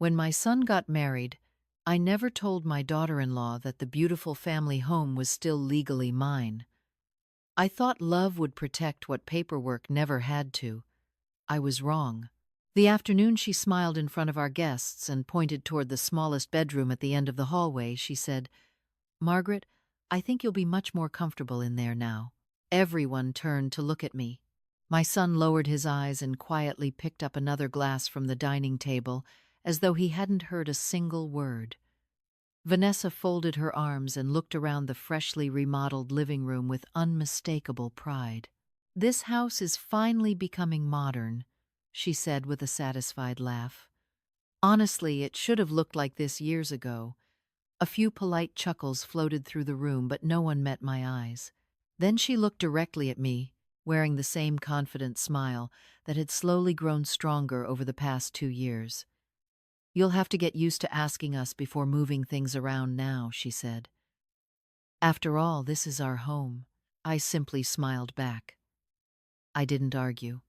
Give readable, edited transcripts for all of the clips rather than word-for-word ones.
When my son got married, I never told my daughter-in-law that the beautiful family home was still legally mine. I thought love would protect what paperwork never had to. I was wrong. The afternoon she smiled in front of our guests and pointed toward the smallest bedroom at the end of the hallway. She said, "Margaret, I think you'll be much more comfortable in there now." Everyone turned to look at me. My son lowered his eyes and quietly picked up another glass from the dining table, as though he hadn't heard a single word. Vanessa folded her arms and looked around the freshly remodeled living room with unmistakable pride. "This house is finally becoming modern," she said with a satisfied laugh. "Honestly, it should have looked like this years ago." A few polite chuckles floated through the room, but no one met my eyes. Then she looked directly at me, wearing the same confident smile that had slowly grown stronger over the past 2 years. "You'll have to get used to asking us before moving things around now," she said. "After all, this is our home." I simply smiled back. I didn't argue.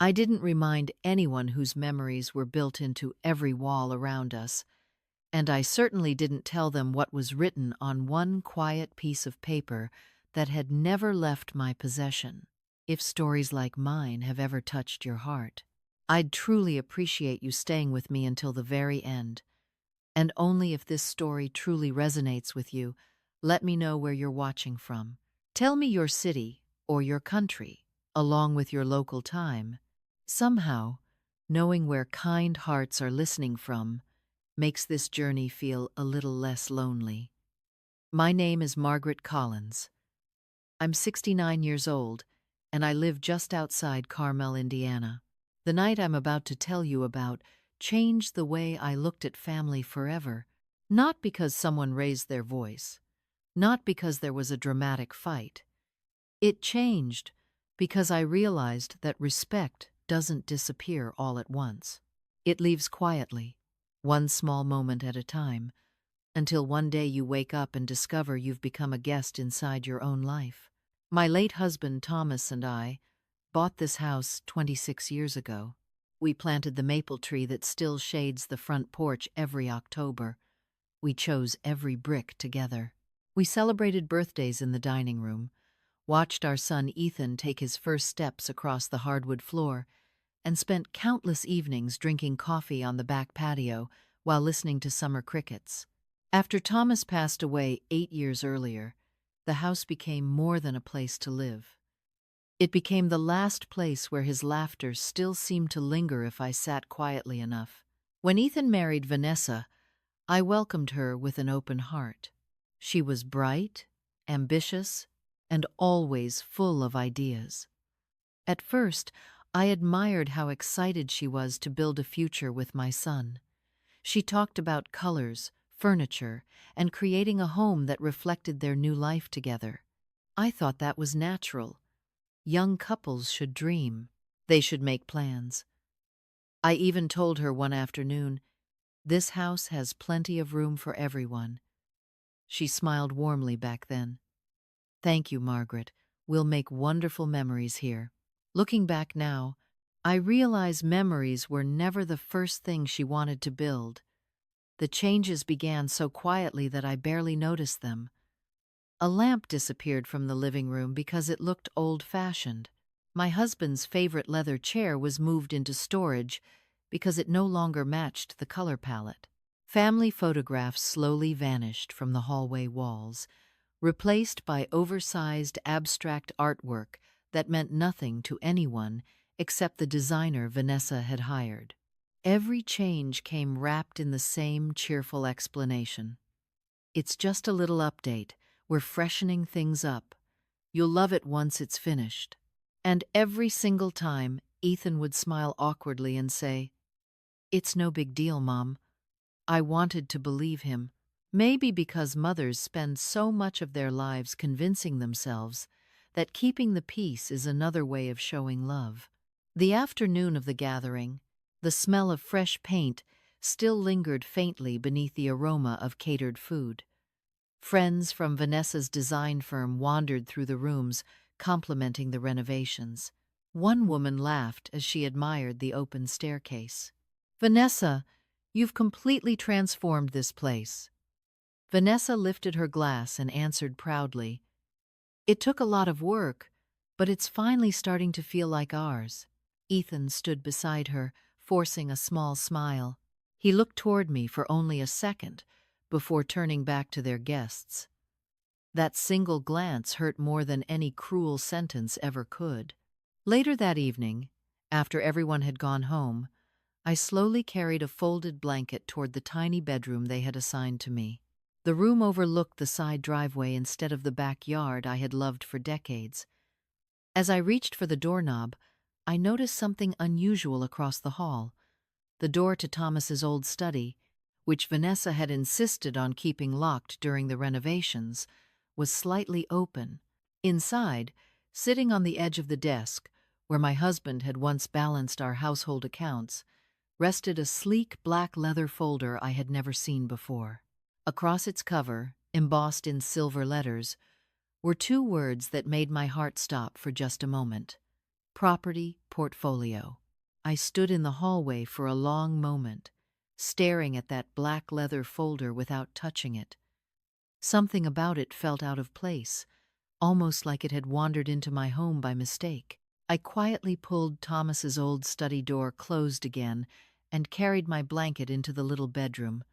I didn't remind anyone whose memories were built into every wall around us, and I certainly didn't tell them what was written on one quiet piece of paper that had never left my possession. If stories like mine have ever touched your heart, I'd truly appreciate you staying with me until the very end. And only if this story truly resonates with you, let me know where you're watching from. Tell me your city or your country, along with your local time. Somehow, knowing where kind hearts are listening from makes this journey feel a little less lonely. My name is Margaret Collins. I'm 69 years old, and I live just outside Carmel, Indiana. The night I'm about to tell you about changed the way I looked at family forever, not because someone raised their voice, not because there was a dramatic fight. It changed because I realized that respect doesn't disappear all at once. It leaves quietly, one small moment at a time, until one day you wake up and discover you've become a guest inside your own life. My late husband, Thomas, and I bought this house 26 years ago. We planted the maple tree that still shades the front porch every October. We chose every brick together. We celebrated birthdays in the dining room, watched our son Ethan take his first steps across the hardwood floor, and spent countless evenings drinking coffee on the back patio while listening to summer crickets. After Thomas passed away 8 years earlier, the house became more than a place to live. It became the last place where his laughter still seemed to linger if I sat quietly enough. When Ethan married Vanessa, I welcomed her with an open heart. She was bright, ambitious, and always full of ideas. At first, I admired how excited she was to build a future with my son. She talked about colors, furniture, and creating a home that reflected their new life together. I thought that was natural. Young couples should dream. They should make plans. I even told her one afternoon, "This house has plenty of room for everyone." She smiled warmly back then. "Thank you, Margaret. We'll make wonderful memories here." Looking back now, I realize memories were never the first thing she wanted to build. The changes began so quietly that I barely noticed them. A lamp disappeared from the living room because it looked old-fashioned. My husband's favorite leather chair was moved into storage because it no longer matched the color palette. Family photographs slowly vanished from the hallway walls, replaced by oversized abstract artwork that meant nothing to anyone except the designer Vanessa had hired. Every change came wrapped in the same cheerful explanation. "It's just a little update. We're freshening things up. You'll love it once it's finished." And every single time, Ethan would smile awkwardly and say, "It's no big deal, Mom." I wanted to believe him. Maybe because mothers spend so much of their lives convincing themselves that keeping the peace is another way of showing love. The afternoon of the gathering, the smell of fresh paint still lingered faintly beneath the aroma of catered food. Friends from Vanessa's design firm wandered through the rooms, complimenting the renovations. One woman laughed as she admired the open staircase. "Vanessa, You've completely transformed this place." Vanessa lifted her glass and answered proudly, "It took a lot of work, but it's finally starting to feel like ours." Ethan stood beside her, forcing a small smile. He looked toward me for only a second before turning back to their guests. That single glance hurt more than any cruel sentence ever could. Later that evening, after everyone had gone home, I slowly carried a folded blanket toward the tiny bedroom they had assigned to me. The room overlooked the side driveway instead of the backyard I had loved for decades. As I reached for the doorknob, I noticed something unusual across the hall. The door to Thomas's old study, which Vanessa had insisted on keeping locked during the renovations, was slightly open. Inside, sitting on the edge of the desk, where my husband had once balanced our household accounts, rested a sleek black leather folder I had never seen before. Across its cover, embossed in silver letters, were two words that made my heart stop for just a moment: Property Portfolio. I stood in the hallway for a long moment, staring at that black leather folder without touching it. Something about it felt out of place, almost like it had wandered into my home by mistake. I quietly pulled Thomas's old study door closed again and carried my blanket into the little bedroom.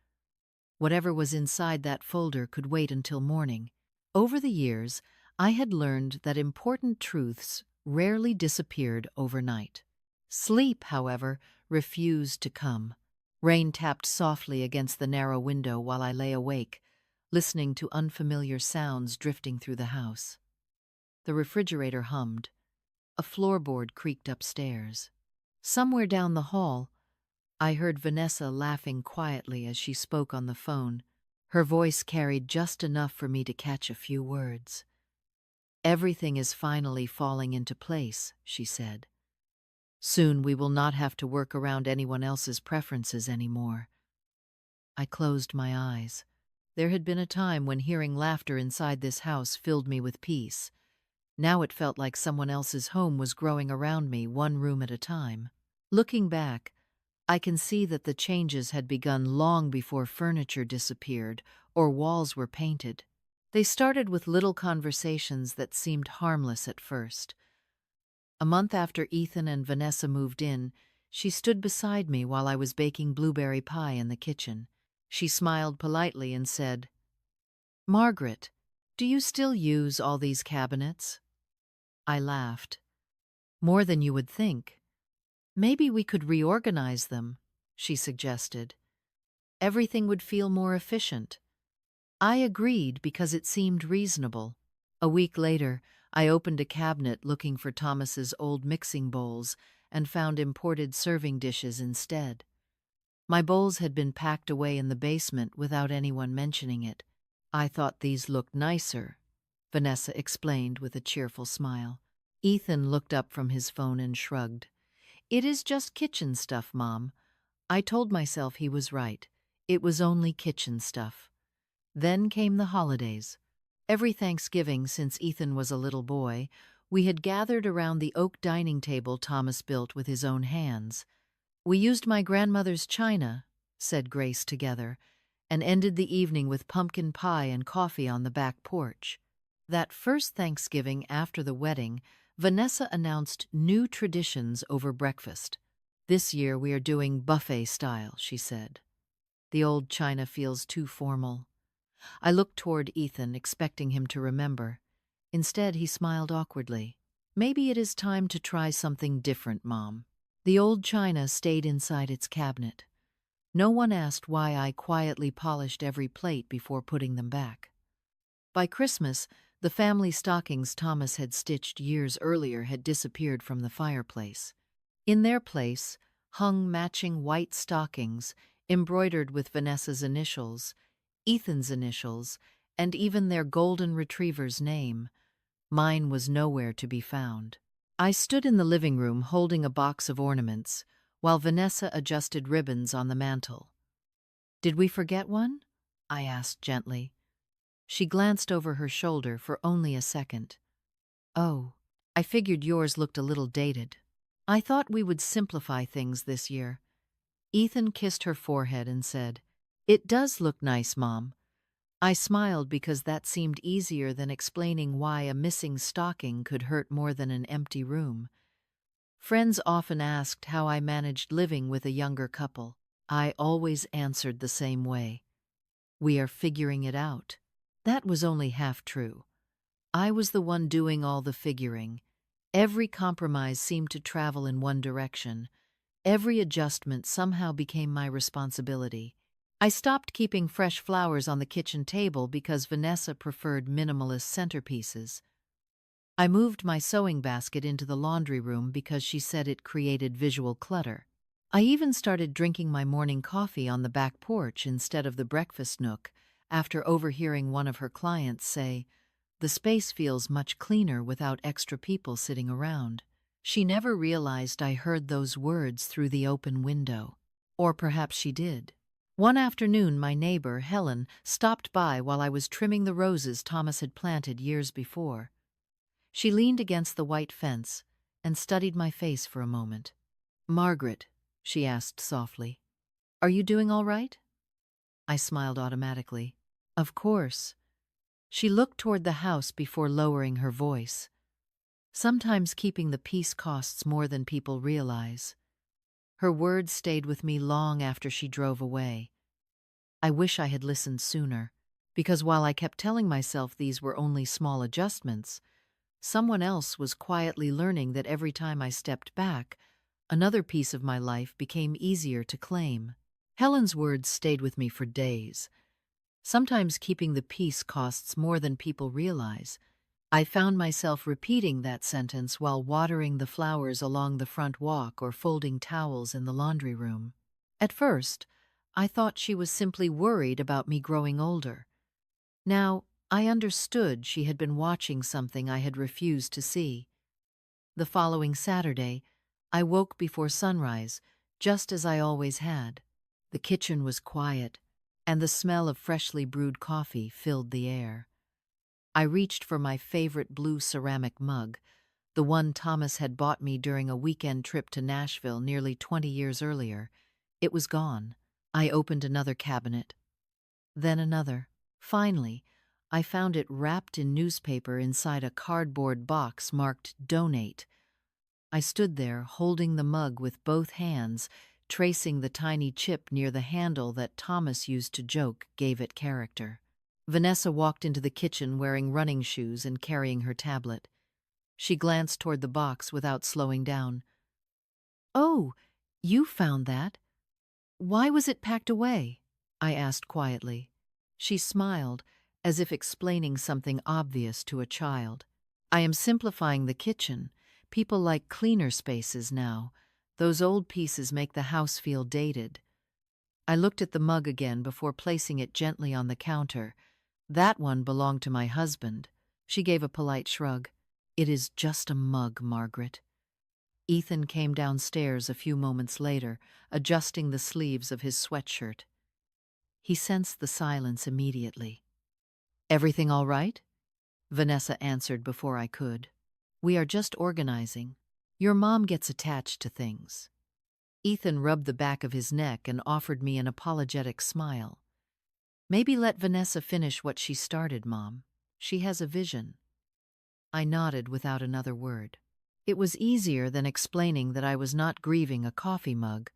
Whatever was inside that folder could wait until morning. Over the years, I had learned that important truths rarely disappeared overnight. Sleep, however, refused to come. Rain tapped softly against the narrow window while I lay awake, listening to unfamiliar sounds drifting through the house. The refrigerator hummed. A floorboard creaked upstairs. Somewhere down the hall, I heard Vanessa laughing quietly as she spoke on the phone. Her voice carried just enough for me to catch a few words. "Everything is finally falling into place," she said. "Soon we will not have to work around anyone else's preferences anymore." I closed my eyes. There had been a time when hearing laughter inside this house filled me with peace. Now it felt like someone else's home was growing around me, one room at a time. Looking back, I can see that the changes had begun long before furniture disappeared or walls were painted. They started with little conversations that seemed harmless at first. A month after Ethan and Vanessa moved in, she stood beside me while I was baking blueberry pie in the kitchen. She smiled politely and said, "Margaret, do you still use all these cabinets?" I laughed. "More than you would think. Maybe we could reorganize them," she suggested. "Everything would feel more efficient." I agreed because it seemed reasonable. A week later, I opened a cabinet looking for Thomas's old mixing bowls and found imported serving dishes instead. My bowls had been packed away in the basement without anyone mentioning it. "I thought these looked nicer," Vanessa explained with a cheerful smile. Ethan looked up from his phone and shrugged. "It is just kitchen stuff, Mom." I told myself he was right. It was only kitchen stuff. Then came the holidays. Every Thanksgiving since Ethan was a little boy, we had gathered around the oak dining table Thomas built with his own hands. "We used my grandmother's china," said Grace together, and ended the evening with pumpkin pie and coffee on the back porch. That first Thanksgiving after the wedding, Vanessa announced new traditions over breakfast. "This year we are doing buffet style," she said. "The old china feels too formal." I looked toward Ethan, expecting him to remember. Instead, he smiled awkwardly. "Maybe it is time to try something different, Mom." The old china stayed inside its cabinet. No one asked why I quietly polished every plate before putting them back. By Christmas, the family stockings Thomas had stitched years earlier had disappeared from the fireplace. In their place hung matching white stockings embroidered with Vanessa's initials, Ethan's initials, and even their golden retriever's name. Mine was nowhere to be found. I stood in the living room holding a box of ornaments, while Vanessa adjusted ribbons on the mantel. "Did we forget one?" I asked gently. She glanced over her shoulder for only a second. "Oh, I figured yours looked a little dated. I thought we would simplify things this year." Ethan kissed her forehead and said, "It does look nice, Mom." I smiled because that seemed easier than explaining why a missing stocking could hurt more than an empty room. Friends often asked how I managed living with a younger couple. I always answered the same way. We are figuring it out. That was only half true. I was the one doing all the figuring. Every compromise seemed to travel in one direction. Every adjustment somehow became my responsibility. I stopped keeping fresh flowers on the kitchen table because Vanessa preferred minimalist centerpieces. I moved my sewing basket into the laundry room because she said it created visual clutter. I even started drinking my morning coffee on the back porch instead of the breakfast nook after overhearing one of her clients say, "The space feels much cleaner without extra people sitting around." She never realized I heard those words through the open window. Or perhaps she did. One afternoon, my neighbor, Helen, stopped by while I was trimming the roses Thomas had planted years before. She leaned against the white fence and studied my face for a moment. "Margaret," she asked softly, "are you doing all right?" I smiled automatically. "Of course." She looked toward the house before lowering her voice. "Sometimes keeping the peace costs more than people realize." Her words stayed with me long after she drove away. I wish I had listened sooner, because while I kept telling myself these were only small adjustments, someone else was quietly learning that every time I stepped back, another piece of my life became easier to claim. Helen's words stayed with me for days. Sometimes keeping the peace costs more than people realize. I found myself repeating that sentence while watering the flowers along the front walk or folding towels in the laundry room. At first, I thought she was simply worried about me growing older. Now, I understood she had been watching something I had refused to see. The following Saturday, I woke before sunrise, just as I always had. The kitchen was quiet, and the smell of freshly brewed coffee filled the air. I reached for my favorite blue ceramic mug, the one Thomas had bought me during a weekend trip to Nashville nearly 20 years earlier. It was gone. I opened another cabinet, then another. Finally, I found it wrapped in newspaper inside a cardboard box marked "Donate." I stood there, holding the mug with both hands, tracing the tiny chip near the handle that Thomas used to joke gave it character. Vanessa walked into the kitchen wearing running shoes and carrying her tablet. She glanced toward the box without slowing down. "Oh, you found that? Why was it packed away?" I asked quietly. She smiled, as if explaining something obvious to a child. "I am simplifying the kitchen. People like cleaner spaces now. Those old pieces make the house feel dated." I looked at the mug again before placing it gently on the counter. "That one belonged to my husband." She gave a polite shrug. "It is just a mug, Margaret." Ethan came downstairs a few moments later, adjusting the sleeves of his sweatshirt. He sensed the silence immediately. "Everything all right?" Vanessa answered before I could. "We are just organizing. Your mom gets attached to things." Ethan rubbed the back of his neck and offered me an apologetic smile. "Maybe let Vanessa finish what she started, Mom. She has a vision." I nodded without another word. It was easier than explaining that I was not grieving a coffee mug.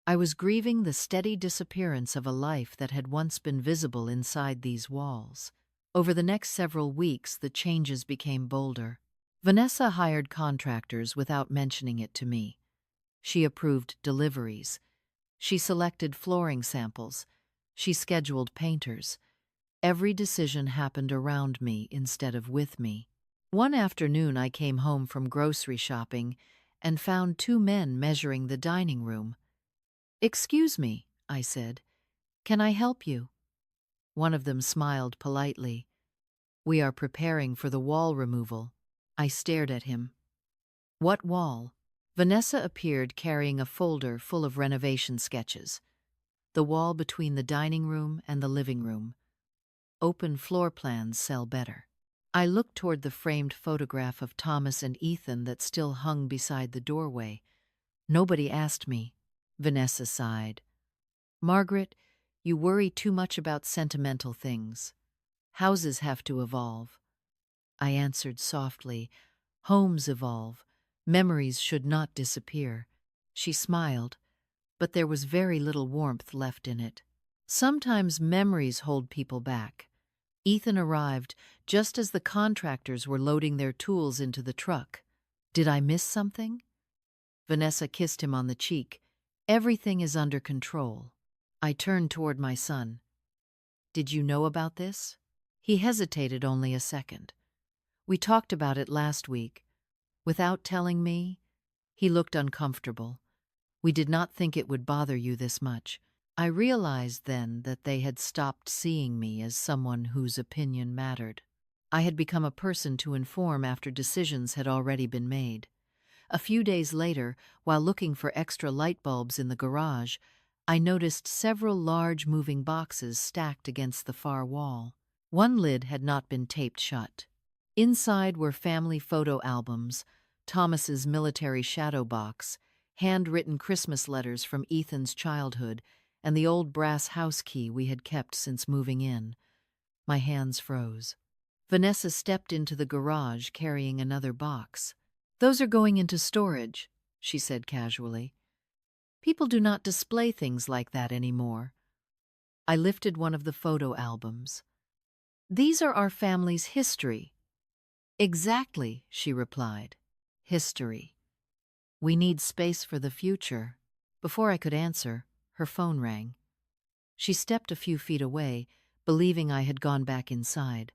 I was grieving the steady disappearance of a life that had once been visible inside these walls. Over the next several weeks, the changes became bolder. Vanessa hired contractors without mentioning it to me. She approved deliveries. She selected flooring samples. She scheduled painters. Every decision happened around me instead of with me. One afternoon I came home from grocery shopping and found two men measuring the dining room. "Excuse me," I said. "Can I help you?" One of them smiled politely. "We are preparing for the wall removal." I stared at him. "What wall?" Vanessa appeared carrying a folder full of renovation sketches. "The wall between the dining room and the living room. Open floor plans sell better." I looked toward the framed photograph of Thomas and Ethan that still hung beside the doorway. Nobody asked me. Vanessa sighed. Margaret, you worry too much about sentimental things. Houses have to evolve. I answered softly, homes evolve. Memories should not disappear. She smiled, but there was very little warmth left in it. Sometimes memories hold people back. Ethan arrived just as the contractors were loading their tools into the truck. Did I miss something? Vanessa kissed him on the cheek. Everything is under control. I turned toward my son. Did you know about this? He hesitated only a second. We talked about it last week. Without telling me, he looked uncomfortable. We did not think it would bother you this much. I realized then that they had stopped seeing me as someone whose opinion mattered. I had become a person to inform after decisions had already been made. A few days later, while looking for extra light bulbs in the garage, I noticed several large moving boxes stacked against the far wall. One lid had not been taped shut. Inside were family photo albums, Thomas's military shadow box, handwritten Christmas letters from Ethan's childhood, and the old brass house key we had kept since moving in. My hands froze. Vanessa stepped into the garage carrying another box. Those are going into storage, she said casually. People do not display things like that anymore. I lifted one of the photo albums. These are our family's history. Exactly, she replied. History. We need space for the future. Before I could answer, her phone rang. She stepped a few feet away, believing I had gone back inside.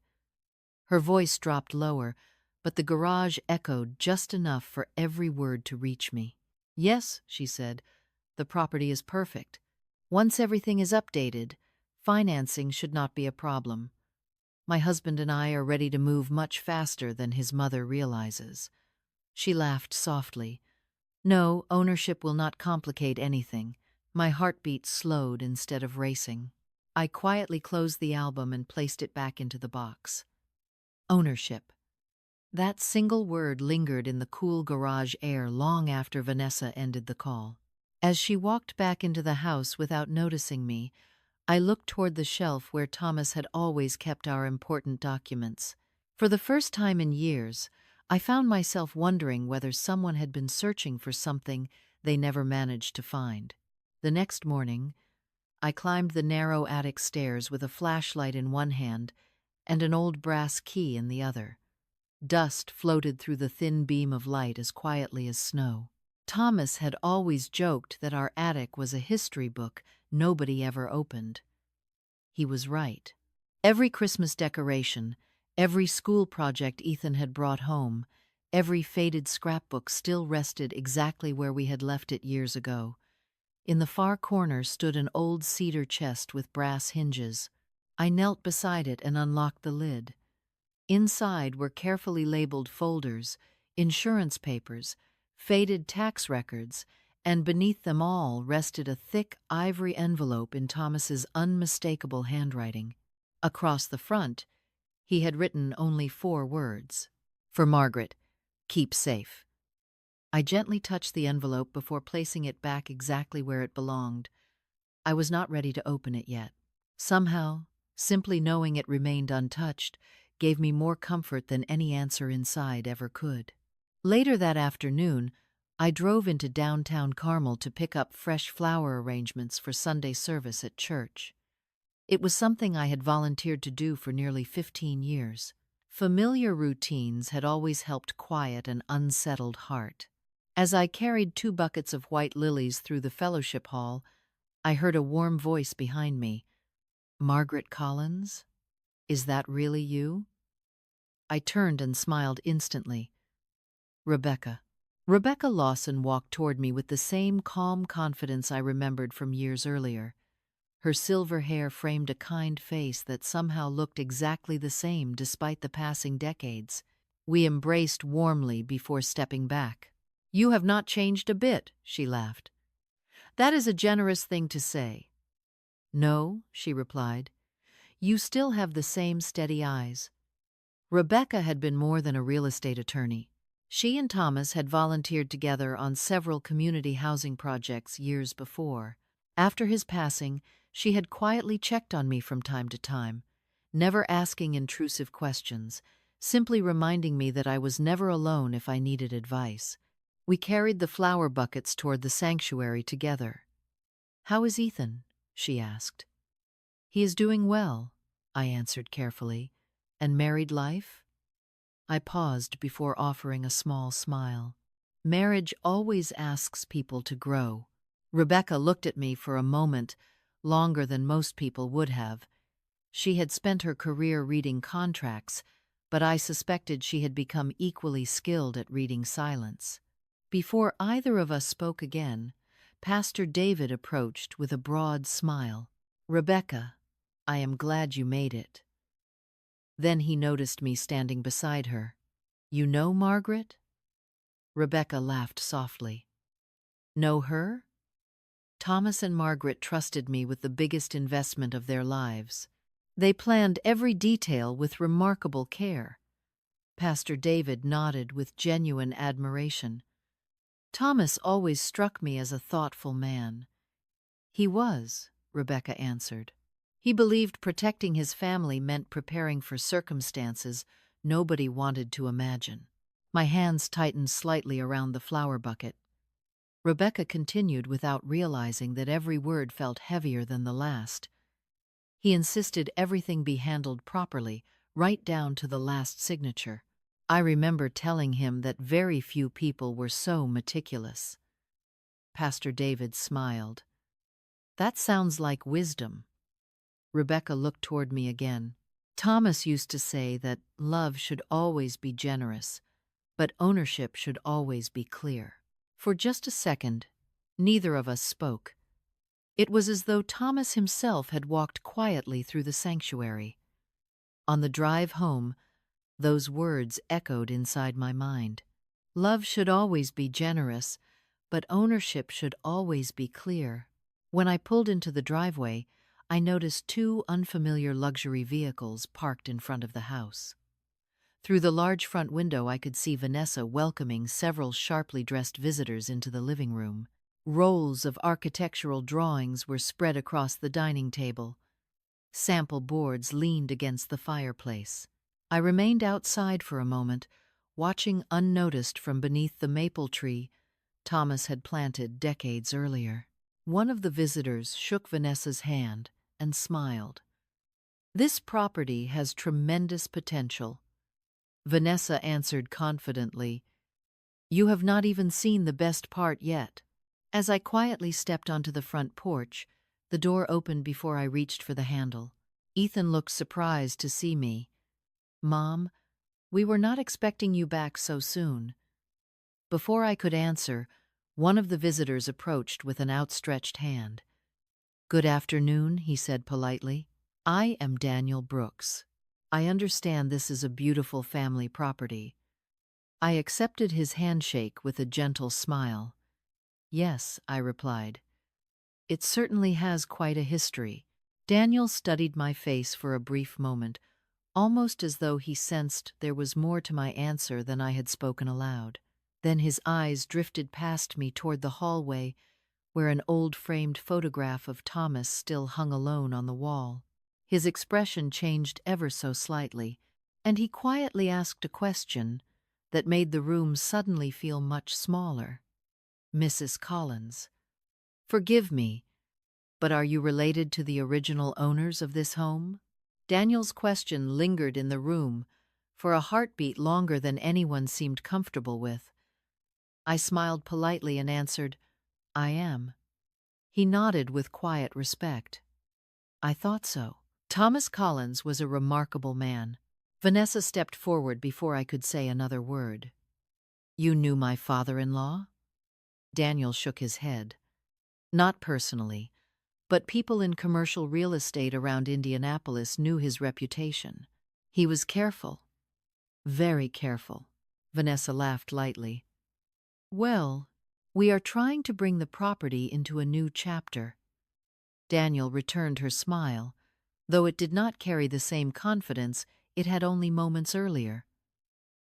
Her voice dropped lower, but the garage echoed just enough for every word to reach me. Yes, she said, the property is perfect. Once everything is updated, financing should not be a problem. My husband and I are ready to move much faster than his mother realizes. She laughed softly. No, ownership will not complicate anything. My heartbeat slowed instead of racing. I quietly closed the album and placed it back into the box. Ownership. That single word lingered in the cool garage air long after Vanessa ended the call. As she walked back into the house without noticing me, I looked toward the shelf where Thomas had always kept our important documents. For the first time in years, I found myself wondering whether someone had been searching for something they never managed to find. The next morning, I climbed the narrow attic stairs with a flashlight in one hand and an old brass key in the other. Dust floated through the thin beam of light as quietly as snow. Thomas had always joked that our attic was a history book nobody ever opened. He was right. Every Christmas decoration, every school project Ethan had brought home, every faded scrapbook still rested exactly where we had left it years ago. In the far corner stood an old cedar chest with brass hinges. I knelt beside it and unlocked the lid. Inside were carefully labeled folders, insurance papers, faded tax records, and beneath them all rested a thick ivory envelope in Thomas's unmistakable handwriting. Across the front, he had written only 4 words. For Margaret, keep safe. I gently touched the envelope before placing it back exactly where it belonged. I was not ready to open it yet. Somehow, simply knowing it remained untouched gave me more comfort than any answer inside ever could. Later that afternoon, I drove into downtown Carmel to pick up fresh flower arrangements for Sunday service at church. It was something I had volunteered to do for nearly 15 years. Familiar routines had always helped quiet an unsettled heart. As I carried 2 buckets of white lilies through the fellowship hall, I heard a warm voice behind me. Margaret Collins? Is that really you? I turned and smiled instantly. Rebecca. Rebecca Lawson walked toward me with the same calm confidence I remembered from years earlier. Her silver hair framed a kind face that somehow looked exactly the same despite the passing decades. We embraced warmly before stepping back. You have not changed a bit, she laughed. That is a generous thing to say. No, she replied. You still have the same steady eyes. Rebecca had been more than a real estate attorney. She and Thomas had volunteered together on several community housing projects years before. After his passing, she had quietly checked on me from time to time, never asking intrusive questions, simply reminding me that I was never alone if I needed advice. We carried the flower buckets toward the sanctuary together. "How is Ethan?" she asked. "He is doing well," I answered carefully. "And married life?" I paused before offering a small smile. "Marriage always asks people to grow." Rebecca looked at me for a moment, longer than most people would have. She had spent her career reading contracts, but I suspected she had become equally skilled at reading silence. Before either of us spoke again, Pastor David approached with a broad smile. "Rebecca, I am glad you made it." Then he noticed me standing beside her. "You know Margaret?" Rebecca laughed softly. "Know her?" Thomas and Margaret trusted me with the biggest investment of their lives. They planned every detail with remarkable care. Pastor David nodded with genuine admiration. "Thomas always struck me as a thoughtful man." "He was," Rebecca answered. "He believed protecting his family meant preparing for circumstances nobody wanted to imagine." My hands tightened slightly around the flower bucket. Rebecca continued without realizing that every word felt heavier than the last. "He insisted everything be handled properly, right down to the last signature. I remember telling him that very few people were so meticulous." Pastor David smiled. "That sounds like wisdom." Rebecca looked toward me again. "Thomas used to say that love should always be generous, but ownership should always be clear." For just a second, neither of us spoke. It was as though Thomas himself had walked quietly through the sanctuary. On the drive home, those words echoed inside my mind. Love should always be generous, but ownership should always be clear. When I pulled into the driveway, I noticed two unfamiliar luxury vehicles parked in front of the house. Through the large front window, I could see Vanessa welcoming several sharply dressed visitors into the living room. Rolls of architectural drawings were spread across the dining table. Sample boards leaned against the fireplace. I remained outside for a moment, watching unnoticed from beneath the maple tree Thomas had planted decades earlier. One of the visitors shook Vanessa's hand and smiled. "This property has tremendous potential," Vanessa answered confidently. "You have not even seen the best part yet." As I quietly stepped onto the front porch, the door opened before I reached for the handle. Ethan looked surprised to see me. "Mom, we were not expecting you back so soon." Before I could answer, one of the visitors approached with an outstretched hand. "Good afternoon," he said politely. "I am Daniel Brooks. I understand this is a beautiful family property." I accepted his handshake with a gentle smile. "Yes," I replied. "It certainly has quite a history." Daniel studied my face for a brief moment, almost as though he sensed there was more to my answer than I had spoken aloud. Then his eyes drifted past me toward the hallway, where an old framed photograph of Thomas still hung alone on the wall. His expression changed ever so slightly, and he quietly asked a question that made the room suddenly feel much smaller. "Mrs. Collins, forgive me, but are you related to the original owners of this home?" Daniel's question lingered in the room for a heartbeat longer than anyone seemed comfortable with. I smiled politely and answered, "I am." He nodded with quiet respect. "I thought so." Thomas Collins was a remarkable man. Vanessa stepped forward before I could say another word. "You knew my father-in-law?" Daniel shook his head. "Not personally, but people in commercial real estate around Indianapolis knew his reputation. He was careful, very careful." Vanessa laughed lightly. "Well, we are trying to bring the property into a new chapter." Daniel returned her smile, though it did not carry the same confidence it had only moments earlier.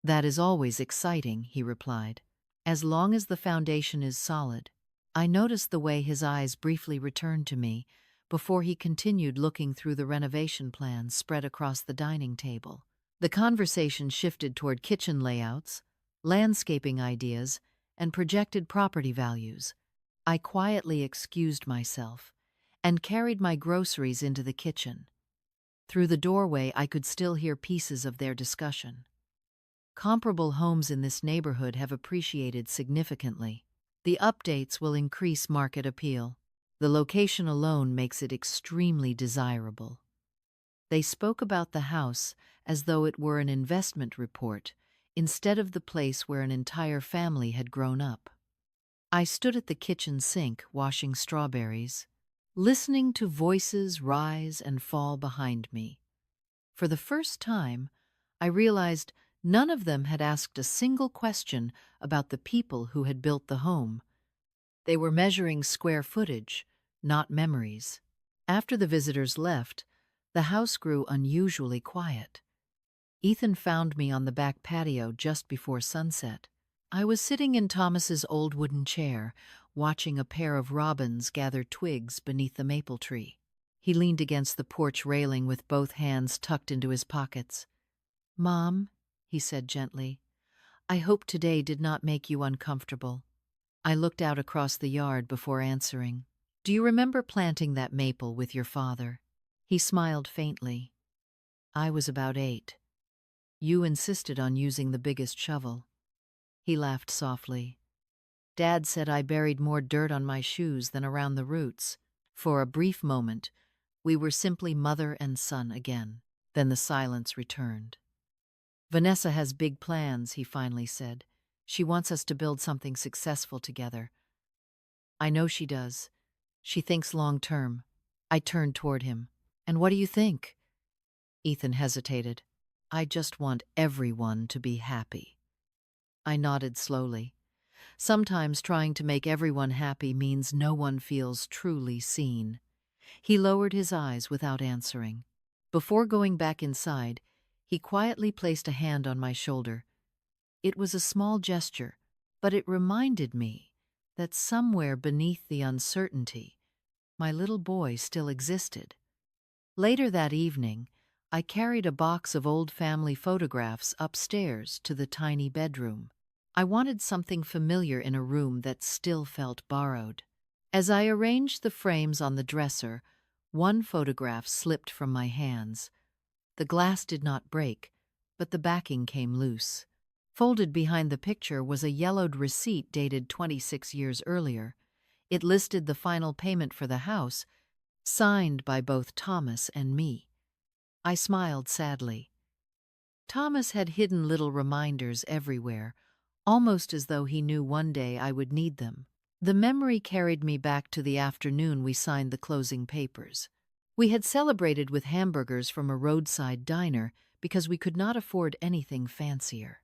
That is always exciting, he replied. As long as the foundation is solid. I noticed the way his eyes briefly returned to me before he continued looking through the renovation plans spread across the dining table. The conversation shifted toward kitchen layouts, landscaping ideas, and projected property values. I quietly excused myself and carried my groceries into the kitchen. Through the doorway, I could still hear pieces of their discussion. Comparable homes in this neighborhood have appreciated significantly. The updates will increase market appeal. The location alone makes it extremely desirable. They spoke about the house as though it were an investment report, instead of the place where an entire family had grown up. I stood at the kitchen sink washing strawberries, listening to voices rise and fall behind me. For the first time, I realized none of them had asked a single question about the people who had built the home. They were measuring square footage, not memories. After the visitors left, the house grew unusually quiet. Ethan found me on the back patio just before sunset. I was sitting in Thomas's old wooden chair, watching a pair of robins gather twigs beneath the maple tree. He leaned against the porch railing with both hands tucked into his pockets. "Mom," he said gently, "I hope today did not make you uncomfortable." I looked out across the yard before answering. "Do you remember planting that maple with your father?" He smiled faintly. "I was about 8. You insisted on using the biggest shovel." He laughed softly. "Dad said I buried more dirt on my shoes than around the roots." For a brief moment, we were simply mother and son again. Then the silence returned. "Vanessa has big plans," he finally said. "She wants us to build something successful together." "I know she does. She thinks long term." I turned toward him. "And what do you think?" Ethan hesitated. "I just want everyone to be happy." I nodded slowly. Sometimes trying to make everyone happy means no one feels truly seen. He lowered his eyes without answering. Before going back inside, he quietly placed a hand on my shoulder. It was a small gesture, but it reminded me that somewhere beneath the uncertainty, my little boy still existed. Later that evening, I carried a box of old family photographs upstairs to the tiny bedroom. I wanted something familiar in a room that still felt borrowed. As I arranged the frames on the dresser, one photograph slipped from my hands. The glass did not break, but the backing came loose. Folded behind the picture was a yellowed receipt dated 26 years earlier. It listed the final payment for the house, signed by both Thomas and me. I smiled sadly. Thomas had hidden little reminders everywhere, almost as though he knew one day I would need them. The memory carried me back to the afternoon we signed the closing papers. We had celebrated with hamburgers from a roadside diner because we could not afford anything fancier.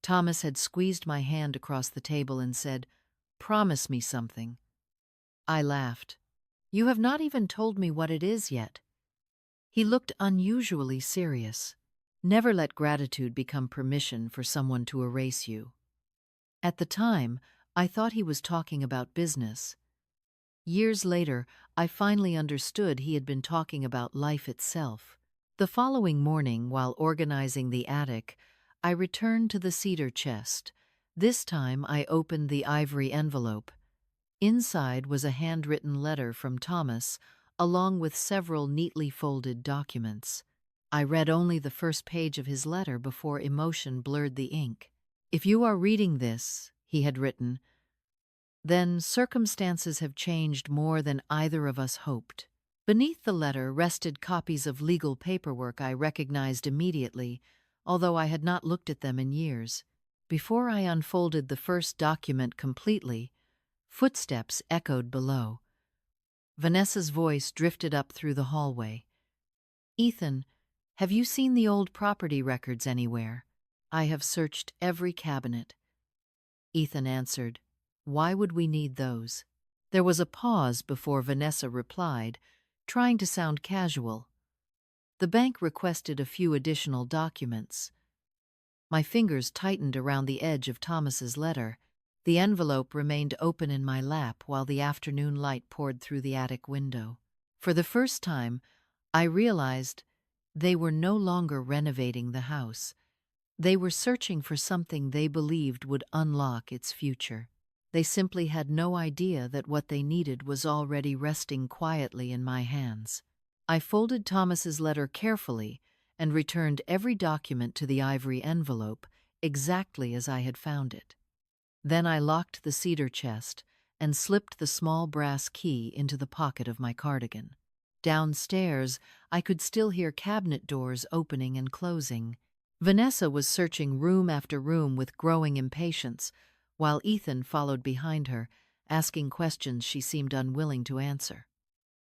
Thomas had squeezed my hand across the table and said, "Promise me something." I laughed. "You have not even told me what it is yet." He looked unusually serious. "Never let gratitude become permission for someone to erase you." At the time, I thought he was talking about business. Years later, I finally understood he had been talking about life itself. The following morning, while organizing the attic, I returned to the cedar chest. This time I opened the ivory envelope. Inside was a handwritten letter from Thomas, along with several neatly folded documents. I read only the first page of his letter before emotion blurred the ink. "If you are reading this," he had written, "then circumstances have changed more than either of us hoped." Beneath the letter rested copies of legal paperwork I recognized immediately, although I had not looked at them in years. Before I unfolded the first document completely, footsteps echoed below. Vanessa's voice drifted up through the hallway. "Ethan, have you seen the old property records anywhere?" "I have searched every cabinet." Ethan answered, "Why would we need those?" There was a pause before Vanessa replied, trying to sound casual. "The bank requested a few additional documents." My fingers tightened around the edge of Thomas's letter. The envelope remained open in my lap while the afternoon light poured through the attic window. For the first time, I realized they were no longer renovating the house. They were searching for something they believed would unlock its future. They simply had no idea that what they needed was already resting quietly in my hands. I folded Thomas's letter carefully and returned every document to the ivory envelope exactly as I had found it. Then I locked the cedar chest and slipped the small brass key into the pocket of my cardigan. Downstairs, I could still hear cabinet doors opening and closing. Vanessa was searching room after room with growing impatience, while Ethan followed behind her, asking questions she seemed unwilling to answer.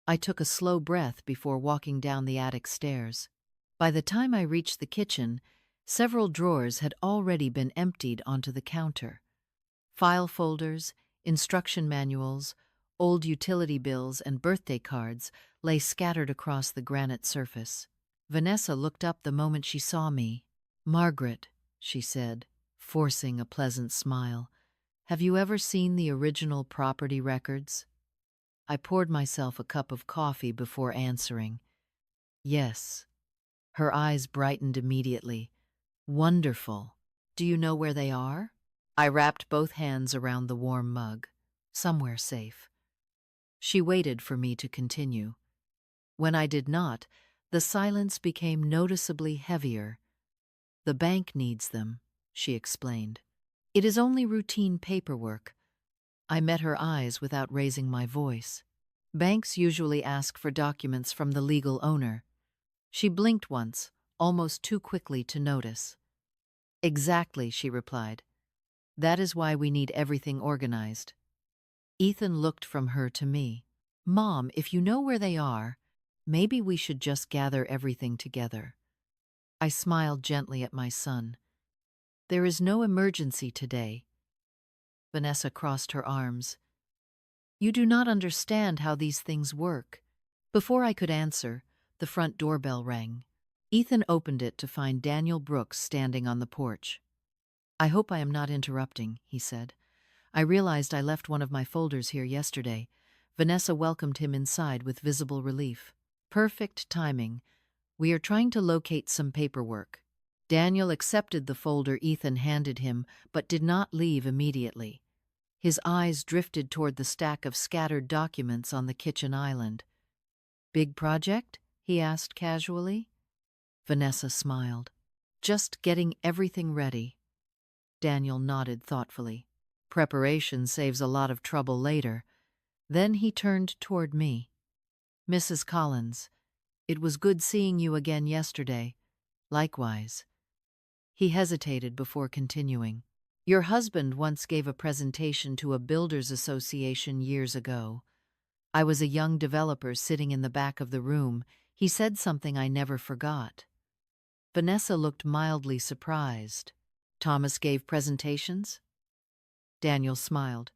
I took a slow breath before walking down the attic stairs. By the time I reached the kitchen, several drawers had already been emptied onto the counter. File folders, instruction manuals, old utility bills, and birthday cards lay scattered across the granite surface. Vanessa looked up the moment she saw me. "Margaret," she said, forcing a pleasant smile, "have you ever seen the original property records?" I poured myself a cup of coffee before answering. "Yes." Her eyes brightened immediately. "Wonderful. Do you know where they are?" I wrapped both hands around the warm mug. "Somewhere safe." She waited for me to continue. When I did not, the silence became noticeably heavier. "The bank needs them," she explained. "It is only routine paperwork." I met her eyes without raising my voice. "Banks usually ask for documents from the legal owner." She blinked once, almost too quickly to notice. "Exactly," she replied. "That is why we need everything organized." Ethan looked from her to me. "Mom, if you know where they are, maybe we should just gather everything together." I smiled gently at my son. "There is no emergency today." Vanessa crossed her arms. "You do not understand how these things work." Before I could answer, the front doorbell rang. Ethan opened it to find Daniel Brooks standing on the porch. "I hope I am not interrupting," he said. "I realized I left one of my folders here yesterday." Vanessa welcomed him inside with visible relief. "Perfect timing. We are trying to locate some paperwork." Daniel accepted the folder Ethan handed him, but did not leave immediately. His eyes drifted toward the stack of scattered documents on the kitchen island. "Big project?" he asked casually. Vanessa smiled. "Just getting everything ready." Daniel nodded thoughtfully. "Preparation saves a lot of trouble later." Then he turned toward me. "Mrs. Collins, it was good seeing you again yesterday." "Likewise." He hesitated before continuing. "Your husband once gave a presentation to a builders association years ago. I was a young developer sitting in the back of the room. He said something I never forgot." Vanessa looked mildly surprised. "Thomas gave presentations?" Daniel smiled.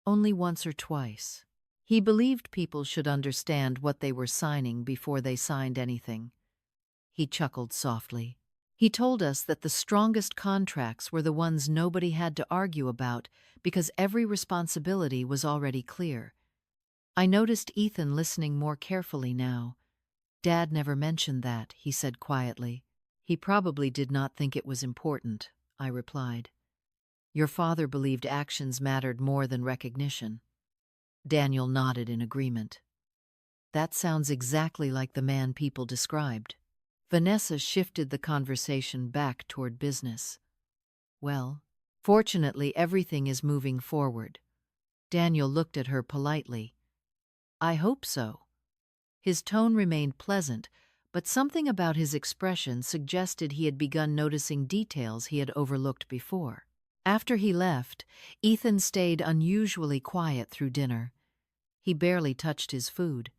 "Only once or twice. He believed people should understand what they were signing before they signed anything." He chuckled softly. "He told us that the strongest contracts were the ones nobody had to argue about because every responsibility was already clear." I noticed Ethan listening more carefully now. "Dad never mentioned that," he said quietly. "He probably did not think it was important," I replied. "Your father believed actions mattered more than recognition." Daniel nodded in agreement. "That sounds exactly like the man people described." Vanessa shifted the conversation back toward business. "Well, fortunately everything is moving forward." Daniel looked at her politely. "I hope so." His tone remained pleasant, but something about his expression suggested he had begun noticing details he had overlooked before. After he left, Ethan stayed unusually quiet through dinner. He barely touched his food.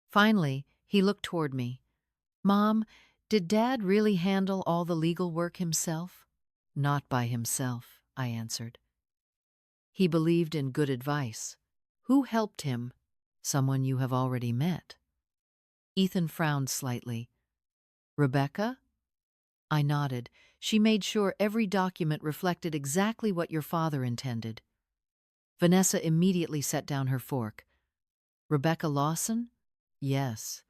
Finally, he looked toward me. "Mom, did Dad really handle all the legal work himself?" "Not by himself," I answered. "He believed in good advice." "Who helped him?" "Someone you have already met." Ethan frowned slightly. "Rebecca?" I nodded. She made sure every document reflected exactly what your father intended. Vanessa immediately set down her fork. Rebecca Lawson? Yes.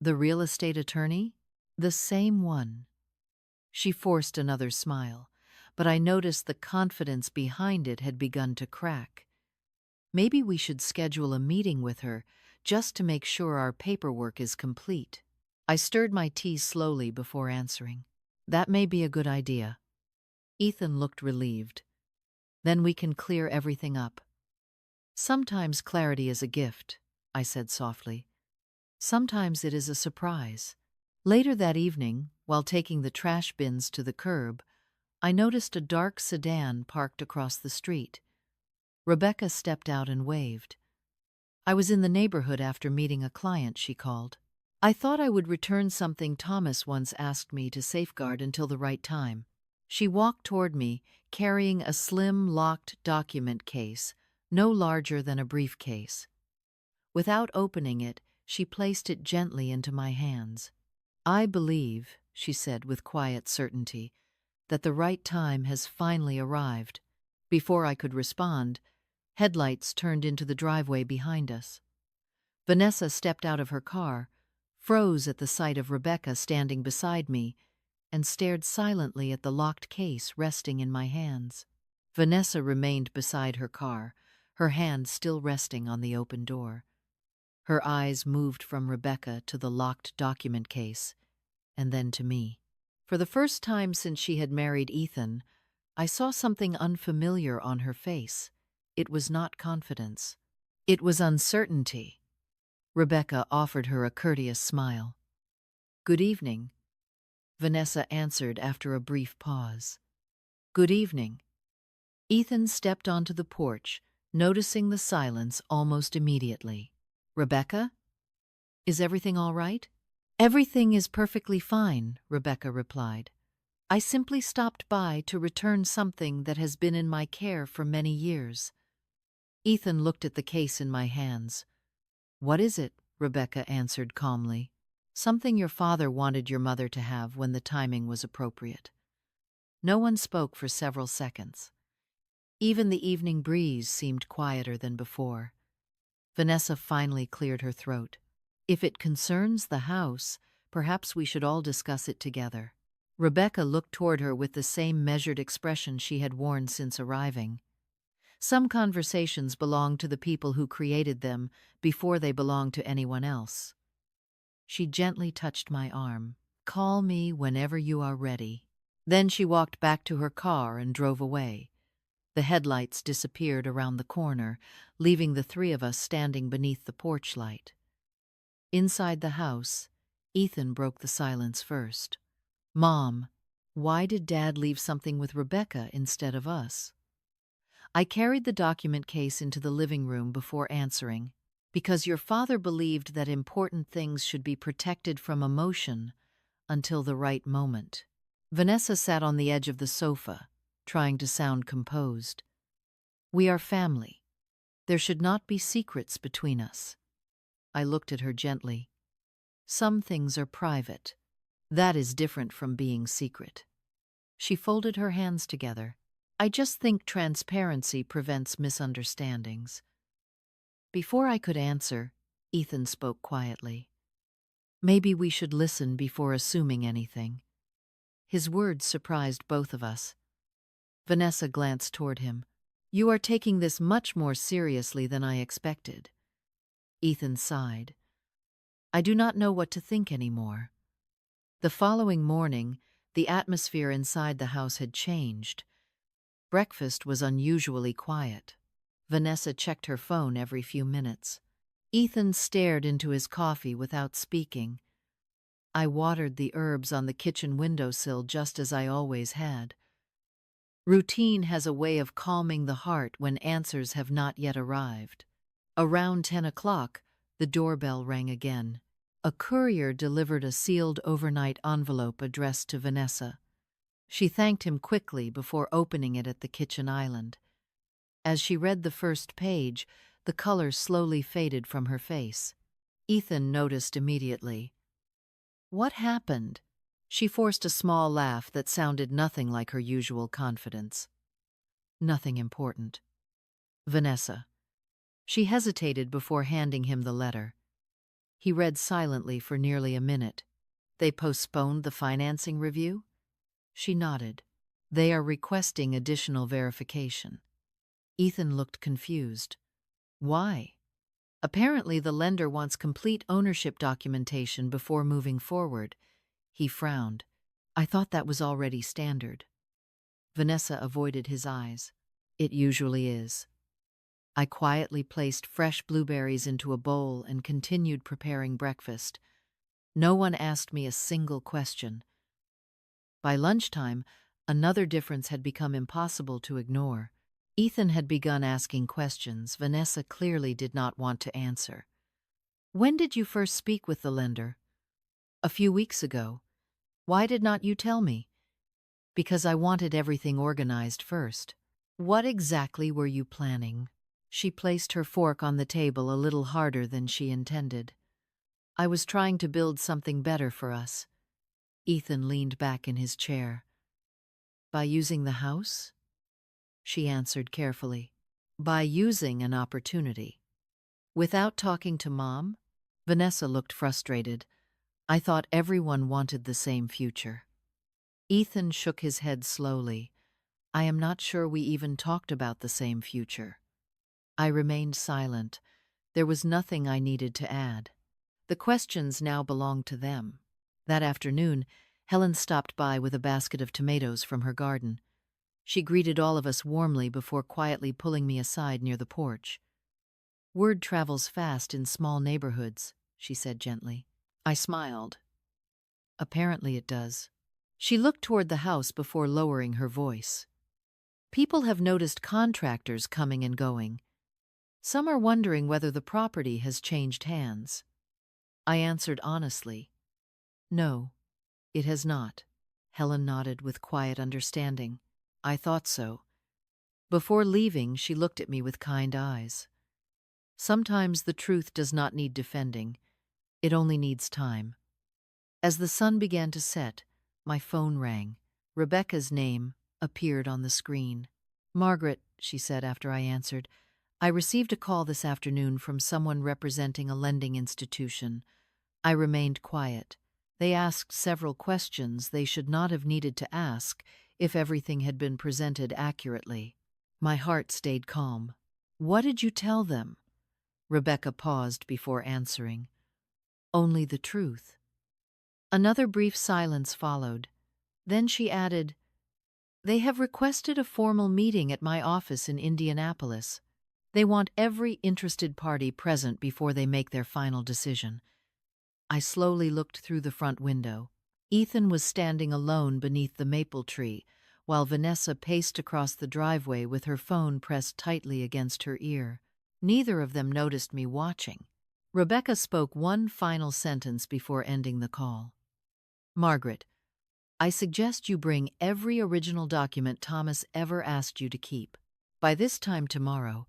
The real estate attorney? The same one. She forced another smile, but I noticed the confidence behind it had begun to crack. Maybe we should schedule a meeting with her just to make sure our paperwork is complete. I stirred my tea slowly before answering. That may be a good idea. Ethan looked relieved. Then we can clear everything up. Sometimes clarity is a gift, I said softly. Sometimes it is a surprise. Later that evening, while taking the trash bins to the curb, I noticed a dark sedan parked across the street. Rebecca stepped out and waved. I was in the neighborhood after meeting a client, she called. I thought I would return something Thomas once asked me to safeguard until the right time. She walked toward me, carrying a slim, locked document case, no larger than a briefcase. Without opening it, she placed it gently into my hands. I believe, she said with quiet certainty, that the right time has finally arrived. Before I could respond, headlights turned into the driveway behind us. Vanessa stepped out of her car, froze at the sight of Rebecca standing beside me, and stared silently at the locked case resting in my hands. Vanessa remained beside her car, her hand still resting on the open door. Her eyes moved from Rebecca to the locked document case, and then to me. For the first time since she had married Ethan, I saw something unfamiliar on her face. It was not confidence. It was uncertainty. Rebecca offered her a courteous smile. "Good evening," Vanessa answered after a brief pause. "Good evening." Ethan stepped onto the porch, noticing the silence almost immediately. "Rebecca? Is everything all right?" "Everything is perfectly fine," Rebecca replied. "I simply stopped by to return something that has been in my care for many years." Ethan looked at the case in my hands. "What is it?" Rebecca answered calmly. "Something your father wanted your mother to have when the timing was appropriate." No one spoke for several seconds. Even the evening breeze seemed quieter than before. Vanessa finally cleared her throat. "If it concerns the house, perhaps we should all discuss it together." Rebecca looked toward her with the same measured expression she had worn since arriving. Some conversations belong to the people who created them before they belong to anyone else. She gently touched my arm. "Call me whenever you are ready." Then she walked back to her car and drove away. The headlights disappeared around the corner, leaving the three of us standing beneath the porch light. Inside the house, Ethan broke the silence first. "Mom, why did Dad leave something with Rebecca instead of us?" I carried the document case into the living room before answering. "Because your father believed that important things should be protected from emotion until the right moment." Vanessa sat on the edge of the sofa, trying to sound composed. "We are family. There should not be secrets between us." I looked at her gently. "Some things are private. That is different from being secret." She folded her hands together. "I just think transparency prevents misunderstandings." Before I could answer, Ethan spoke quietly. "Maybe we should listen before assuming anything." His words surprised both of us. Vanessa glanced toward him. "You are taking this much more seriously than I expected." Ethan sighed. "I do not know what to think anymore." The following morning, the atmosphere inside the house had changed. Breakfast was unusually quiet. Vanessa checked her phone every few minutes. Ethan stared into his coffee without speaking. I watered the herbs on the kitchen windowsill just as I always had. Routine has a way of calming the heart when answers have not yet arrived. Around 10 o'clock, the doorbell rang again. A courier delivered a sealed overnight envelope addressed to Vanessa. She thanked him quickly before opening it at the kitchen island. As she read the first page, the color slowly faded from her face. Ethan noticed immediately. "What happened?" She forced a small laugh that sounded nothing like her usual confidence. Nothing important. Vanessa. She hesitated before handing him the letter. He read silently for nearly a minute. They postponed the financing review? She nodded. They are requesting additional verification. Ethan looked confused. Why? Apparently, the lender wants complete ownership documentation before moving forward. He frowned. I thought that was already standard. Vanessa avoided his eyes. It usually is. I quietly placed fresh blueberries into a bowl and continued preparing breakfast. No one asked me a single question. By lunchtime, another difference had become impossible to ignore. Ethan had begun asking questions Vanessa clearly did not want to answer. When did you first speak with the lender? A few weeks ago. Why did not you tell me? Because I wanted everything organized first. What exactly were you planning? She placed her fork on the table a little harder than she intended. I was trying to build something better for us. Ethan leaned back in his chair. By using the house? She answered carefully. By using an opportunity. Without talking to Mom? Vanessa looked frustrated. I thought everyone wanted the same future. Ethan shook his head slowly. I am not sure we even talked about the same future. I remained silent. There was nothing I needed to add. The questions now belonged to them. That afternoon, Helen stopped by with a basket of tomatoes from her garden. She greeted all of us warmly before quietly pulling me aside near the porch. Word travels fast in small neighborhoods, she said gently. I smiled. Apparently it does. She looked toward the house before lowering her voice. People have noticed contractors coming and going. Some are wondering whether the property has changed hands. I answered honestly. No, it has not. Helen nodded with quiet understanding. I thought so. Before leaving, she looked at me with kind eyes. Sometimes the truth does not need defending. It only needs time. As the sun began to set, my phone rang. Rebecca's name appeared on the screen. Margaret, she said after I answered, I received a call this afternoon from someone representing a lending institution. I remained quiet. They asked several questions they should not have needed to ask if everything had been presented accurately. My heart stayed calm. What did you tell them? Rebecca paused before answering. Only the truth. Another brief silence followed. Then she added, They have requested a formal meeting at my office in Indianapolis. They want every interested party present before they make their final decision. I slowly looked through the front window. Ethan was standing alone beneath the maple tree, while Vanessa paced across the driveway with her phone pressed tightly against her ear. Neither of them noticed me watching. Rebecca spoke one final sentence before ending the call. Margaret, I suggest you bring every original document Thomas ever asked you to keep. By this time tomorrow,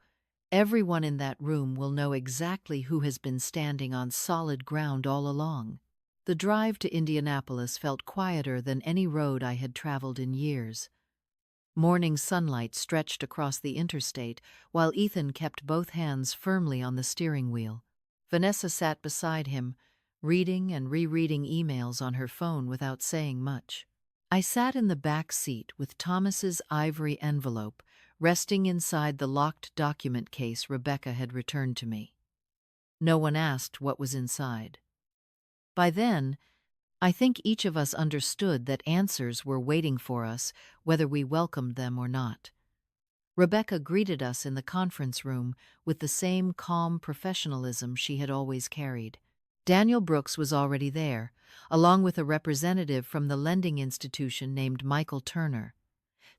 everyone in that room will know exactly who has been standing on solid ground all along. The drive to Indianapolis felt quieter than any road I had traveled in years. Morning sunlight stretched across the interstate, while Ethan kept both hands firmly on the steering wheel. Vanessa sat beside him, reading and rereading emails on her phone without saying much. I sat in the back seat with Thomas's ivory envelope resting inside the locked document case Rebecca had returned to me. No one asked what was inside. By then, I think each of us understood that answers were waiting for us, whether we welcomed them or not. Rebecca greeted us in the conference room with the same calm professionalism she had always carried. Daniel Brooks was already there, along with a representative from the lending institution named Michael Turner.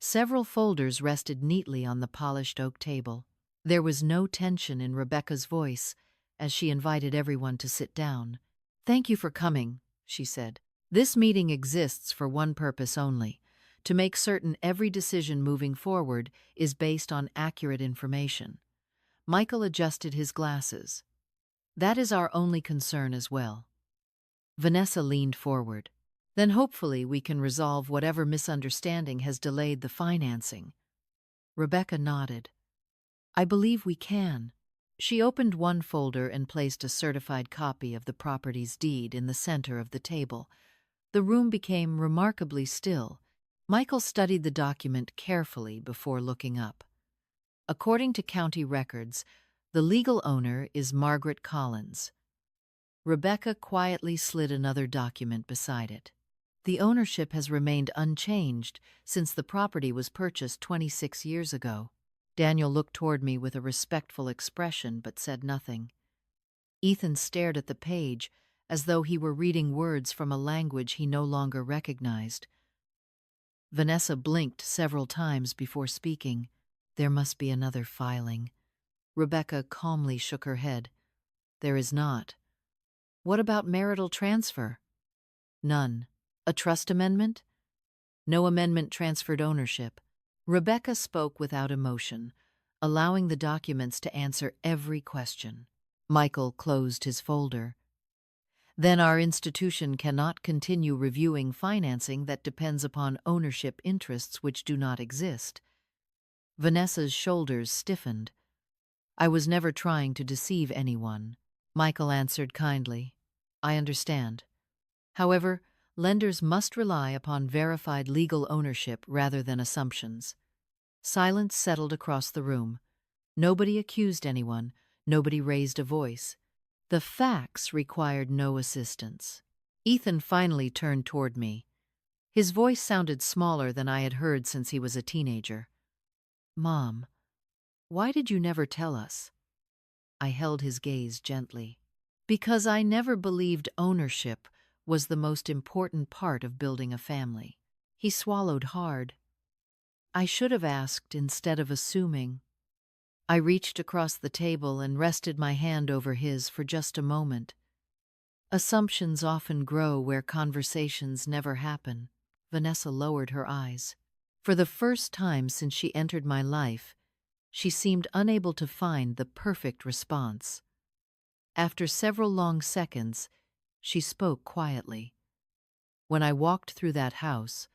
Several folders rested neatly on the polished oak table. There was no tension in Rebecca's voice as she invited everyone to sit down. Thank you for coming, she said. This meeting exists for one purpose only, to make certain every decision moving forward is based on accurate information. Michael adjusted his glasses. That is our only concern as well. Vanessa leaned forward. Then hopefully we can resolve whatever misunderstanding has delayed the financing. Rebecca nodded. I believe we can. She opened one folder and placed a certified copy of the property's deed in the center of the table. The room became remarkably still. Michael studied the document carefully before looking up. According to county records, the legal owner is Margaret Collins. Rebecca quietly slid another document beside it. The ownership has remained unchanged since the property was purchased 26 years ago. Daniel looked toward me with a respectful expression but said nothing. Ethan stared at the page as though he were reading words from a language he no longer recognized. Vanessa blinked several times before speaking. There must be another filing. Rebecca calmly shook her head. There is not. What about marital transfer? None. A trust amendment? No amendment transferred ownership. Rebecca spoke without emotion, allowing the documents to answer every question. Michael closed his folder. Then our institution cannot continue reviewing financing that depends upon ownership interests which do not exist. Vanessa's shoulders stiffened. I was never trying to deceive anyone. Michael answered kindly. I understand. However, lenders must rely upon verified legal ownership rather than assumptions. Silence settled across the room. Nobody accused anyone. Nobody raised a voice. The facts required no assistance. Ethan finally turned toward me. His voice sounded smaller than I had heard since he was a teenager. Mom, why did you never tell us? I held his gaze gently. Because I never believed ownership was the most important part of building a family. He swallowed hard. I should have asked instead of assuming. I reached across the table and rested my hand over his for just a moment. Assumptions often grow where conversations never happen. Vanessa lowered her eyes. For the first time since she entered my life, she seemed unable to find the perfect response. After several long seconds, she spoke quietly. When I walked through that house,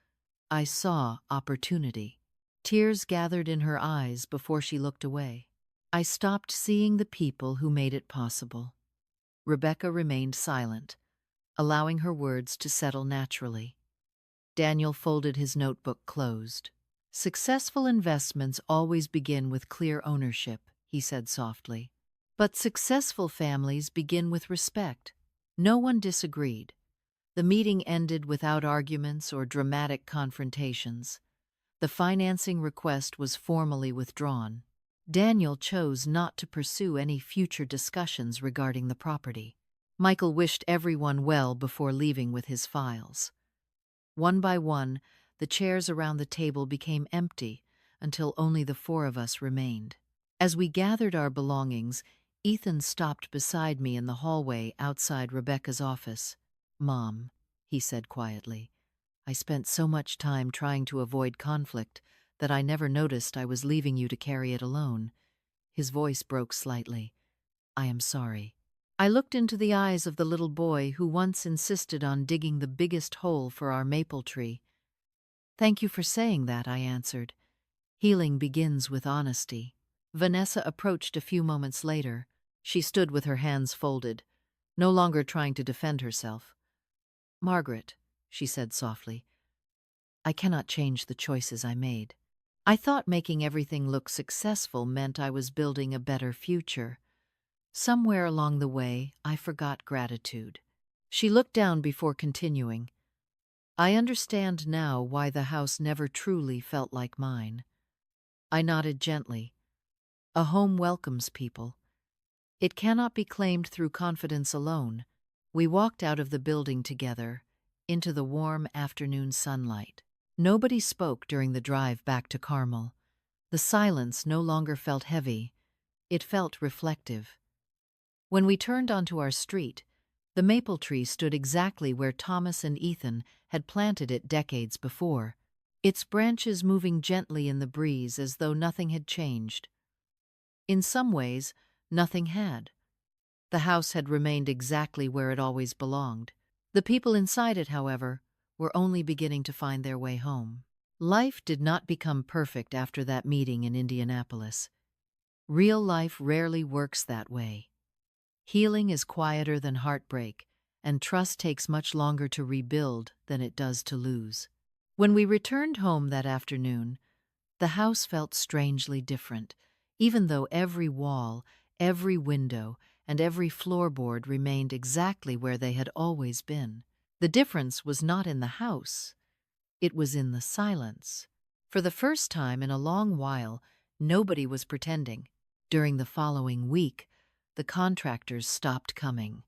I saw opportunity. Tears gathered in her eyes before she looked away. I stopped seeing the people who made it possible. Rebecca remained silent, allowing her words to settle naturally. Daniel folded his notebook closed. Successful investments always begin with clear ownership, he said softly. But successful families begin with respect. No one disagreed. The meeting ended without arguments or dramatic confrontations. The financing request was formally withdrawn. Daniel chose not to pursue any future discussions regarding the property. Michael wished everyone well before leaving with his files. One by one, the chairs around the table became empty until only the four of us remained. As we gathered our belongings, Ethan stopped beside me in the hallway outside Rebecca's office. Mom, he said quietly, I spent so much time trying to avoid conflict that I never noticed I was leaving you to carry it alone. His voice broke slightly. I am sorry. I looked into the eyes of the little boy who once insisted on digging the biggest hole for our maple tree. Thank you for saying that, I answered. Healing begins with honesty. Vanessa approached a few moments later. She stood with her hands folded, no longer trying to defend herself. Margaret, she said softly, I cannot change the choices I made. I thought making everything look successful meant I was building a better future. Somewhere along the way, I forgot gratitude. She looked down before continuing. I understand now why the house never truly felt like mine. I nodded gently. A home welcomes people. It cannot be claimed through confidence alone. We walked out of the building together, into the warm afternoon sunlight. Nobody spoke during the drive back to Carmel. The silence no longer felt heavy. It felt reflective. When we turned onto our street, the maple tree stood exactly where Thomas and Ethan had planted it decades before, its branches moving gently in the breeze as though nothing had changed. In some ways, nothing had. The house had remained exactly where it always belonged. The people inside it, however, were only beginning to find their way home. Life did not become perfect after that meeting in Indianapolis. Real life rarely works that way. Healing is quieter than heartbreak, and trust takes much longer to rebuild than it does to lose. When we returned home that afternoon, the house felt strangely different, even though every wall, every window, and every floorboard remained exactly where they had always been. The difference was not in the house, it was in the silence. For the first time in a long while, nobody was pretending. During the following week, the contractors stopped coming.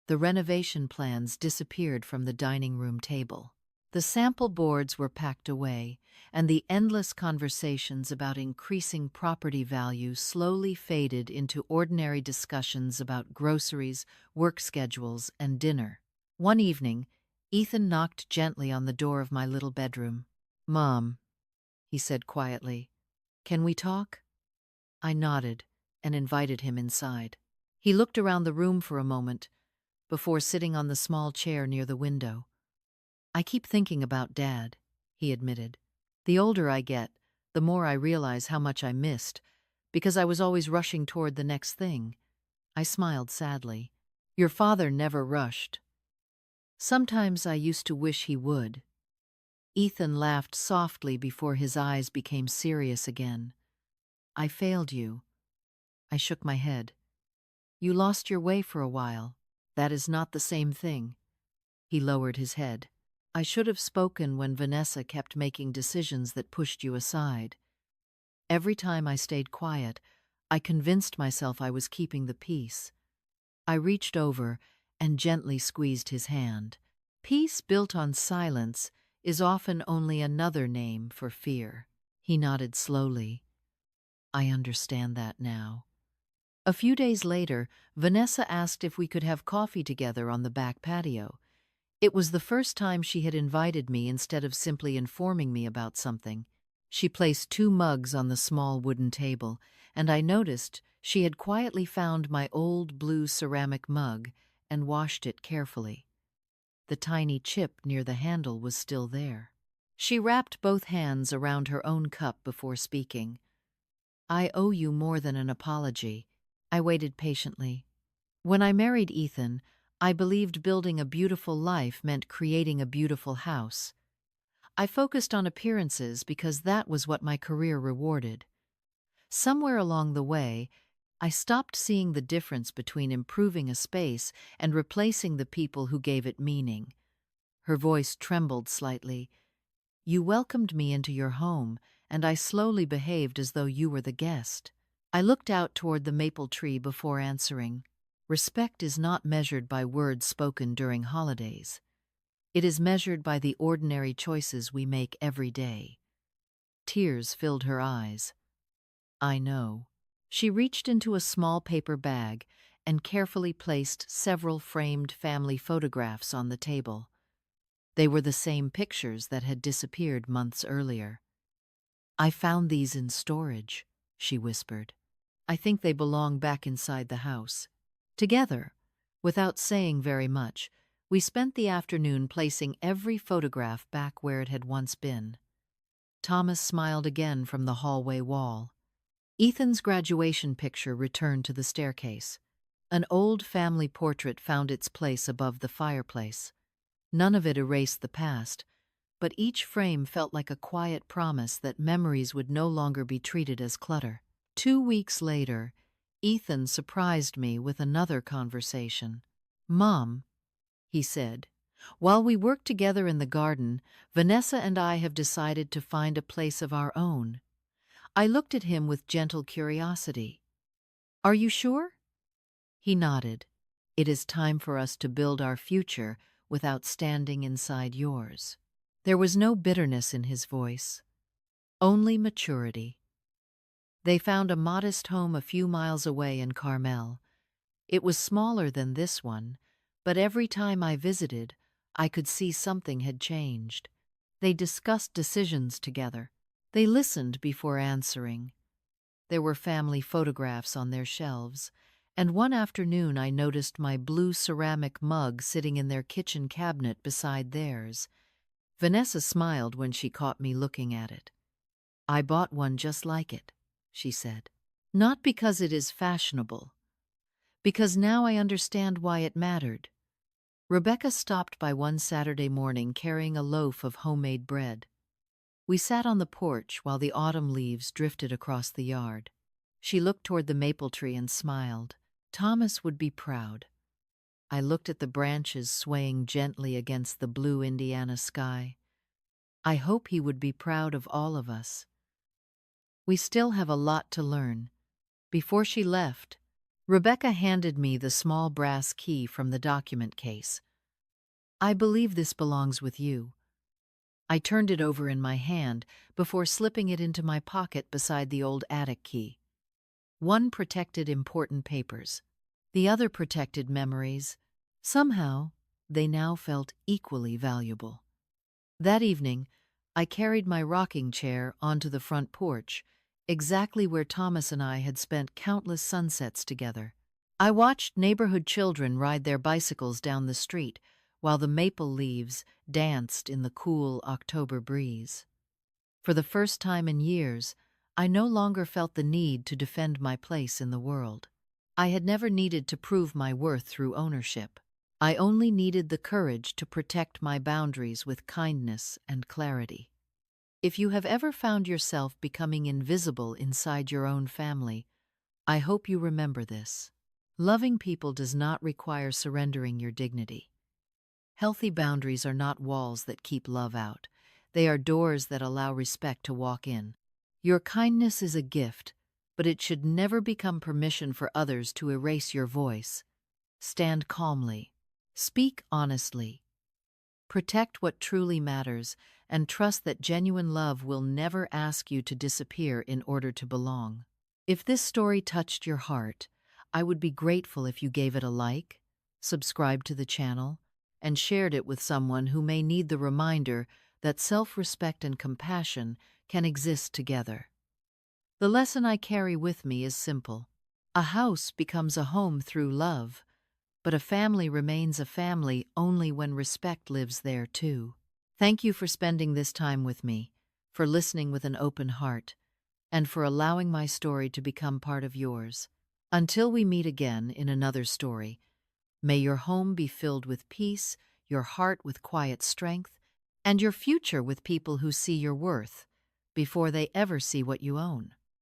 The renovation plans disappeared from the dining room table. The sample boards were packed away, and the endless conversations about increasing property value slowly faded into ordinary discussions about groceries, work schedules, and dinner. One evening, Ethan knocked gently on the door of my little bedroom. "Mom," he said quietly, "can we talk?" I nodded and invited him inside. He looked around the room for a moment before sitting on the small chair near the window. "I keep thinking about Dad," he admitted. "The older I get, the more I realize how much I missed, because I was always rushing toward the next thing." I smiled sadly. "Your father never rushed." "Sometimes I used to wish he would." Ethan laughed softly before his eyes became serious again. "I failed you." I shook my head. "You lost your way for a while. That is not the same thing." He lowered his head. "I should have spoken when Vanessa kept making decisions that pushed you aside. Every time I stayed quiet, I convinced myself I was keeping the peace." I reached over and gently squeezed his hand. Peace built on silence is often only another name for fear. He nodded slowly. "I understand that now." A few days later, Vanessa asked if we could have coffee together on the back patio. It was the first time she had invited me instead of simply informing me about something. She placed 2 mugs on the small wooden table, and I noticed she had quietly found my old blue ceramic mug and washed it carefully. The tiny chip near the handle was still there. She wrapped both hands around her own cup before speaking. "I owe you more than an apology." I waited patiently. "When I married Ethan, I believed building a beautiful life meant creating a beautiful house. I focused on appearances because that was what my career rewarded. Somewhere along the way, I stopped seeing the difference between improving a space and replacing the people who gave it meaning." Her voice trembled slightly. "You welcomed me into your home, and I slowly behaved as though you were the guest." I looked out toward the maple tree before answering. "Respect is not measured by words spoken during holidays. It is measured by the ordinary choices we make every day." Tears filled her eyes. "I know." She reached into a small paper bag and carefully placed several framed family photographs on the table. They were the same pictures that had disappeared months earlier. "I found these in storage," she whispered. "I think they belong back inside the house." Together, without saying very much, we spent the afternoon placing every photograph back where it had once been. Thomas smiled again from the hallway wall. Ethan's graduation picture returned to the staircase. An old family portrait found its place above the fireplace. None of it erased the past, but each frame felt like a quiet promise that memories would no longer be treated as clutter. 2 weeks later, Ethan surprised me with another conversation. "Mom," he said, "while we work together in the garden, Vanessa and I have decided to find a place of our own." I looked at him with gentle curiosity. "Are you sure?" He nodded. "It is time for us to build our future without standing inside yours." There was no bitterness in his voice, only maturity. They found a modest home a few miles away in Carmel. It was smaller than this one, but every time I visited, I could see something had changed. They discussed decisions together. They listened before answering. There were family photographs on their shelves, and one afternoon I noticed my blue ceramic mug sitting in their kitchen cabinet beside theirs. Vanessa smiled when she caught me looking at it. I bought one just like it, she said. Not because it is fashionable, because now I understand why it mattered. Rebecca stopped by one Saturday morning carrying a loaf of homemade bread. We sat on the porch while the autumn leaves drifted across the yard. She looked toward the maple tree and smiled. Thomas would be proud. I looked at the branches swaying gently against the blue Indiana sky. I hope he would be proud of all of us. We still have a lot to learn. Before she left, Rebecca handed me the small brass key from the document case. I believe this belongs with you. I turned it over in my hand before slipping it into my pocket beside the old attic key. One protected important papers. The other protected memories. Somehow, they now felt equally valuable. That evening, I carried my rocking chair onto the front porch, exactly where Thomas and I had spent countless sunsets together. I watched neighborhood children ride their bicycles down the street while the maple leaves danced in the cool October breeze. For the first time in years, I no longer felt the need to defend my place in the world. I had never needed to prove my worth through ownership. I only needed the courage to protect my boundaries with kindness and clarity. If you have ever found yourself becoming invisible inside your own family, I hope you remember this. Loving people does not require surrendering your dignity. Healthy boundaries are not walls that keep love out. They are doors that allow respect to walk in. Your kindness is a gift, but it should never become permission for others to erase your voice. Stand calmly. Speak honestly. Protect what truly matters, and trust that genuine love will never ask you to disappear in order to belong. If this story touched your heart, I would be grateful if you gave it a like, subscribed to the channel, and shared it with someone who may need the reminder that self-respect and compassion can exist together. The lesson I carry with me is simple. A house becomes a home through love, but a family remains a family only when respect lives there too. Thank you for spending this time with me, for listening with an open heart, and for allowing my story to become part of yours. Until we meet again in another story, may your home be filled with peace, your heart with quiet strength, and your future with people who see your worth before they ever see what you own.